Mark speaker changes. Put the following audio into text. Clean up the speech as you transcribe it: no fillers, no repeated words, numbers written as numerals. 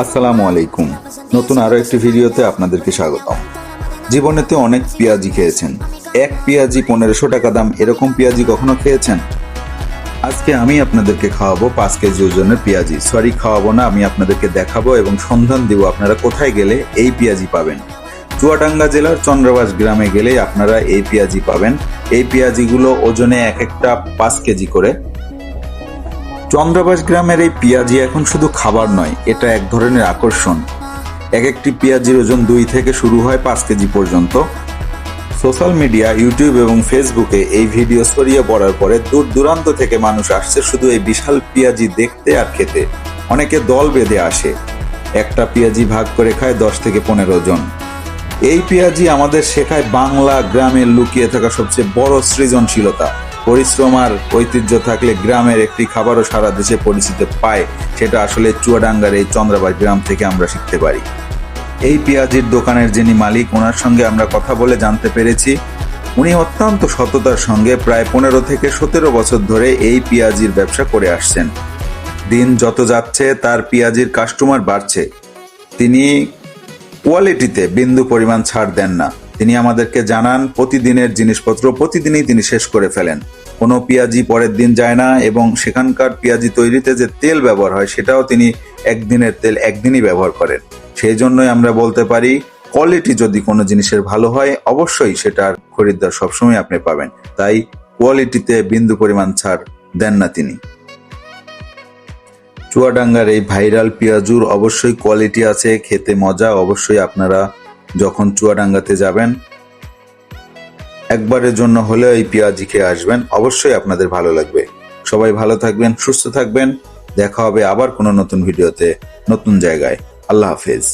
Speaker 1: আসসালামু আলাইকুম। নতুন আরো একটি ভিডিওতে আপনাদেরকে স্বাগতম। জীবনেতে অনেক পেঁয়াজি খেয়েছেন, এক পেঁয়াজি 1500 টাকা দাম, এরকম পেঁয়াজি কখনো খেয়েছেন? আজকে আমি আপনাদেরকে খাওয়াবো 5 কেজি ওজনের পেঁয়াজি। সরি, খাওয়াবো না, আমি আপনাদেরকে দেখাবো এবং সন্ধান দিব আপনারা কোথায় গেলে এই পেঁয়াজি পাবেন। চুয়াডাঙ্গা জেলার চন্দ্রবাস গ্রামে গেলেই আপনারা এই পেঁয়াজি পাবেন। এই পেঁয়াজিগুলো ওজনে এক একটা 5 কেজি করে। চন্দ্রবাস গ্রামের এই পেঁয়াজি এখন শুধু খাবার নয়, এটা এক ধরনের আকর্ষণ। এক একটি পেঁয়াজির ওজন 2 থেকে শুরু হয় 5 কেজি পর্যন্ত। সোশ্যাল মিডিয়া, ইউটিউব এবং ফেসবুকে এই ভিডিও ছড়িয়ে পড়ার পরে দূর দূরান্ত থেকে মানুষ আসছে শুধু এই বিশাল পেঁয়াজি দেখতে আর খেতে। অনেকে দল বেঁধে আসে, একটা পেঁয়াজি ভাগ করে খায় 10 থেকে 15 জন। এই পেঁয়াজি আমাদের শেখায় বাংলা গ্রামের লুকিয়ে থাকা সবচেয়ে বড় সৃজনশীলতা। পরিশ্রম আর ঐতিহ্য থাকলে গ্রামের একটি খাবারও সারা দেশে পরিচিতি পায়, সেটা আসলে চুয়াডাঙ্গার এই চন্দ্রবাস গ্রাম থেকে আমরা শিখতে পারি। এই পেঁয়াজির দোকানের যিনি মালিক, ওনার সঙ্গে আমরা কথা বলে জানতে পেরেছি উনি অত্যন্ত সততার সঙ্গে প্রায় 15 থেকে 17 বছর ধরে এই পেঁয়াজির ব্যবসা করে আসছেন। দিন যত যাচ্ছে তার পেঁয়াজির কাস্টমার বাড়ছে। তিনি কোয়ালিটিতে বিন্দু পরিমাণ ছাড় দেন না। তিনি আমাদেরকে জানান প্রতিদিনের জিনিসপত্র প্রতিদিনই তিনি শেষ করে ফেলেন, কোনো পেঁয়াজি পরের দিন যায় না, এবং সেখানকার পেঁয়াজি তৈরিতে যে তেল ব্যবহার হয় সেটাও তিনি একদিনের তেল একদিনই ব্যবহার করেন। সেই জন্যই আমরা বলতে পারি কোয়ালিটি যদি কোনো জিনিসের ভালো হয় অবশ্যই সেটার খরিদ্দার সবসময় আপনি পাবেন। তাই কোয়ালিটিতে বিন্দু পরিমাণ ছাড় দেন না তিনি। চুয়াডাঙ্গার এই ভাইরাল পেঁয়াজুর অবশ্যই কোয়ালিটি আছে, খেতে মজা। অবশ্যই আপনারা যখন চুয়াডাঙ্গাতে যাবেন একবারের জন্য হলেও এই পেঁয়াজি খেয়ে আসবেন, অবশ্যই আপনাদের ভালো লাগবে। সবাই ভালো থাকবেন, সুস্থ থাকবেন। দেখা হবে আবার কোনো নতুন ভিডিওতে, নতুন জায়গায়। আল্লাহ হাফেজ।